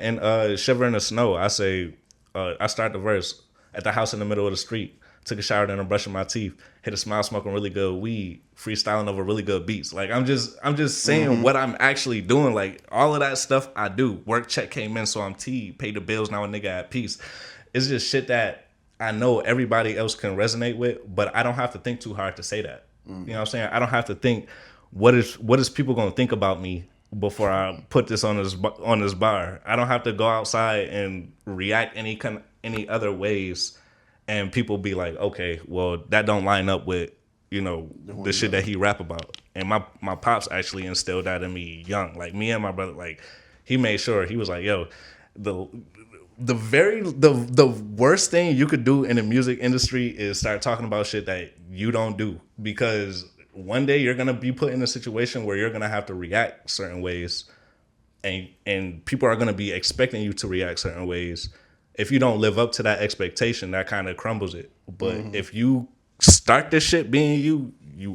in Shiver in the Snow, I say, I start the verse at the house in the middle of the street. Took a shower, then I'm brushing my teeth. Hit a smile, smoking really good weed. Freestyling over really good beats. Like I'm just saying what I'm actually doing. Like all of that stuff I do. Work check came in, so I'm T. Pay the bills, now a nigga at peace. It's just shit that I know everybody else can resonate with, but I don't have to think too hard to say that. You know what I'm saying? I don't have to think what is people gonna think about me before I put this on this bar. I don't have to go outside and react any other ways, and people be like, okay, well that don't line up with the shit that he rap about. And my pops actually instilled that in me young. Like me and my brother, like he made sure he was like, yo, the worst thing you could do in the music industry is start talking about shit that you don't do, because one day you're gonna be put in a situation where you're gonna have to react certain ways, and people are gonna be expecting you to react certain ways. If you don't live up to that expectation, that kind of crumbles it. But if you start this shit being you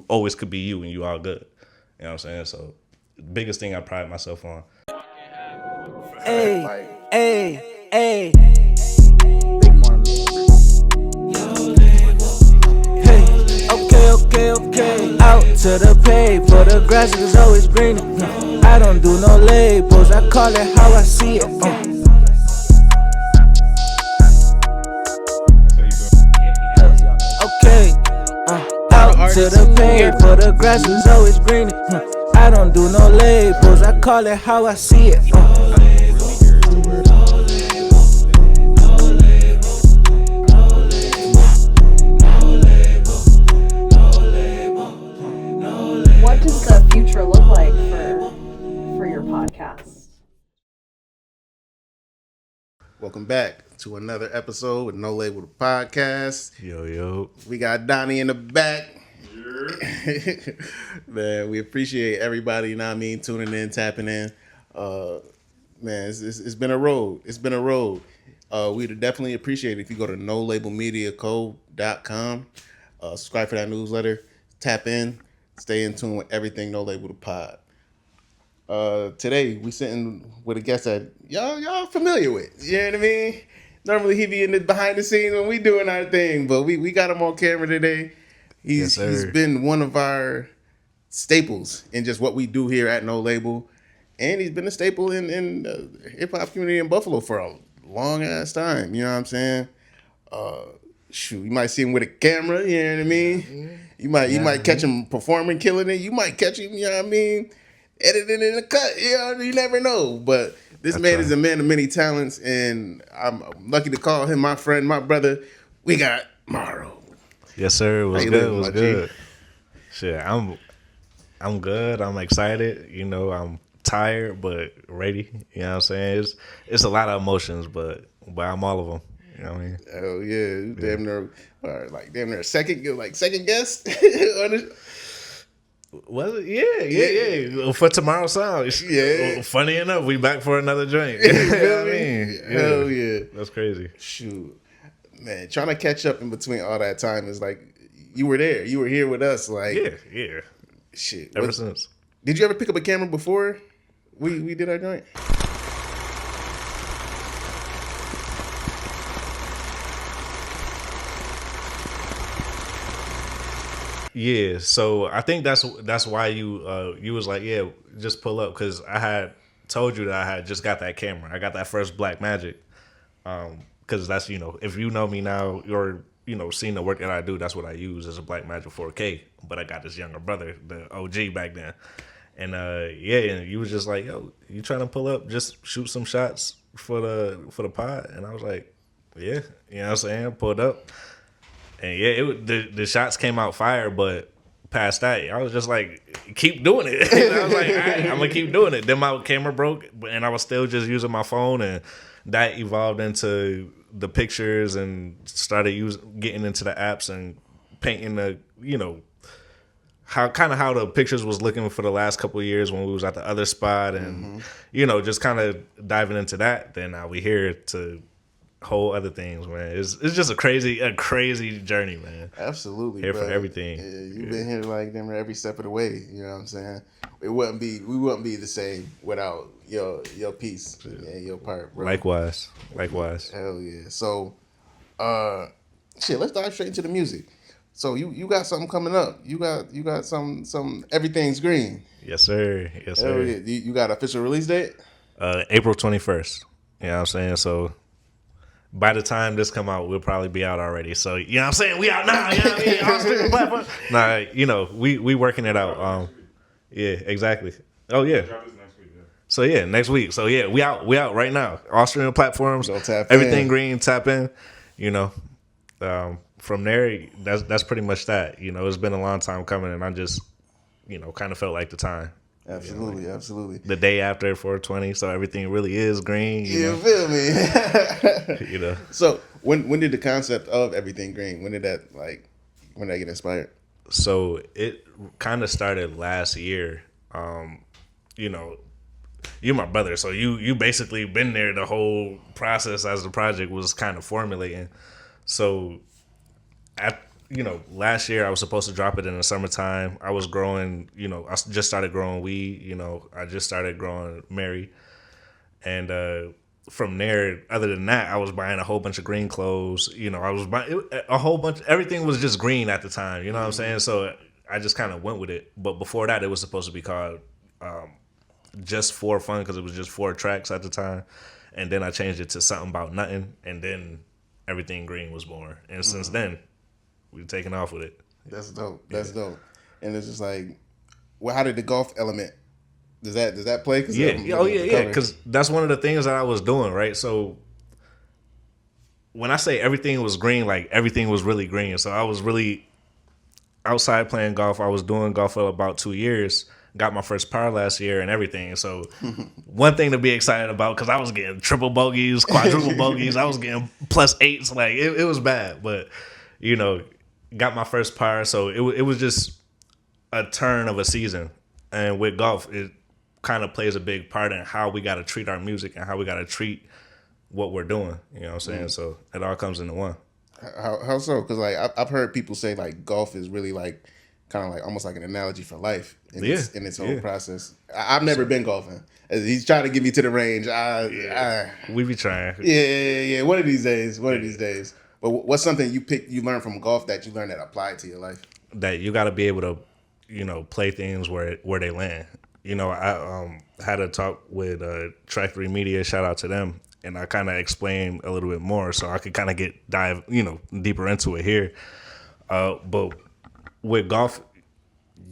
always could be you, and you all good. You know what I'm saying? So the biggest thing I pride myself on. Hey, hey, hey. Okay. Out to the pay, for the grass is always greener. I don't do no labels, I call it how I see it. Okay, out to the pay, for the grass is always greener. I don't do no labels, I call it how I see it. What does the future look like for your podcast? Welcome back to another episode with No Label the Podcast. Yo. We got Donnie in the back. Man, we appreciate everybody, you know what I mean, tuning in, tapping in. Man, it's been a road. We'd definitely appreciate it if you go to nolabelmediaco.com, subscribe for that newsletter, tap in, stay in tune with everything No Label the Pod. Today we sitting with a guest that y'all familiar with. You know what I mean? Normally he be in the behind the scenes when we doing our thing, but we got him on camera today. He's been one of our staples in just what we do here at No Label, and he's been a staple in the hip hop community in Buffalo for a long ass time. You know what I'm saying? You might see him with a camera. You know what I mean? You might catch him performing, killing it. You might catch him. You know what I mean? Editing in the cut. You never know. But this man is a man of many talents, and I'm lucky to call him my friend, my brother. We got MVRRO. Yes, sir. What's good? Shit, I'm good. I'm excited. I'm tired but ready. You know what I'm saying? It's a lot of emotions, but I'm all of them. You know what I mean? Oh yeah, damn near a second guest. Was it? Yeah. For Tomorrow's Sound. Yeah. Funny enough, we back for another joint. You know what I mean? Hell yeah. That's crazy. Shoot. Man, trying to catch up in between all that time is like, you were there. You were here with us. Like, yeah. Shit. Ever since. Did you ever pick up a camera before we did our joint? Yeah, so I think that's why you was like, yeah, just pull up, because I had told you that I had just got that camera. I got that first Black Magic, because that's if you know me now, you're seeing the work that I do. That's what I use as a Black Magic 4K. But I got this younger brother, the OG back then, and and you was just like, yo, you trying to pull up, just shoot some shots for the pod, and I was like, yeah, you know what I'm saying, I pulled up. And the shots came out fire, but past that, I was just like, keep doing it. I was like, all right, I'm gonna keep doing it. Then my camera broke, and I was still just using my phone, and that evolved into the pictures, and started getting into the apps and painting the how the pictures was looking for the last couple of years when we was at the other spot, and just kind of diving into that. Then now we here to whole other things, man. It's just a crazy journey, man. Absolutely, Here bro. for everything. Yeah, you've been here like them every step of the way. You know what I'm saying? We wouldn't be the same without your piece and your part, bro. Likewise. Hell yeah. So, let's dive straight into the music. So you got something coming up. You got some everything's green. Yes, sir. Hell yeah. You got an official release date? April 21st. You know what I'm saying? So by the time this come out, we'll probably be out already. So you know what I'm saying? We out now. You know what I mean? All streaming platforms. Nah, you know, we working it out. Yeah, exactly. Oh yeah. So yeah, next week. So yeah, we out right now. All streaming platforms. Go tap everything in. green, tap in. You know. From there, that's pretty much that. You know, it's been a long time coming, and I just, you know, kind of felt like the time. Absolutely, absolutely. The day after 420, so everything really is green. You feel me? You know. So when did the concept of everything green? When did that get inspired? So it kind of started last year. You know, you're my brother, so you basically been there the whole process as the project was kind of formulating. So, last year I was supposed to drop it in the summertime. I was growing, I just started growing weed. I just started growing Mary. And from there, other than that, I was buying a whole bunch of green clothes. I was buying a whole bunch. Everything was just green at the time. You know what I'm saying? So I just kind of went with it. But before that, it was supposed to be called Just For Fun because it was just 4 tracks at the time. And then I changed it to Something About Nothing. And then Everything Green was born. And since then, we've taken off with it. That's dope. That's dope. And it's just like, well, how did the golf element? Does that play? Yeah. Because that's one of the things that I was doing, right? So when I say everything was green, like everything was really green. So I was really outside playing golf. I was doing golf for about 2 years. Got my first par last year and everything. So one thing to be excited about, because I was getting triple bogeys, quadruple bogeys. I was getting +8s. Like it was bad, but got my first par. So it was just a turn of a season. And with golf, it kind of plays a big part in how we got to treat our music and how we got to treat what we're doing. You know what I'm saying? So it all comes into one. How so? Because like I've heard people say like golf is really like kind of like almost like an analogy for life in its whole process. I've never been golfing. He's trying to get me to the range. We be trying. Yeah. One of these days. But what's something you learned from golf that you learned that applied to your life? That you got to be able to, play things where they land. I had a talk with Track 3 Media. Shout out to them. And I kind of explained a little bit more so I could kind of dive deeper into it here. But with golf,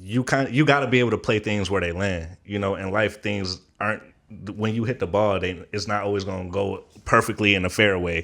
you got to be able to play things where they land. In life, things aren't, when you hit the ball, it's not always going to go perfectly in the fairway.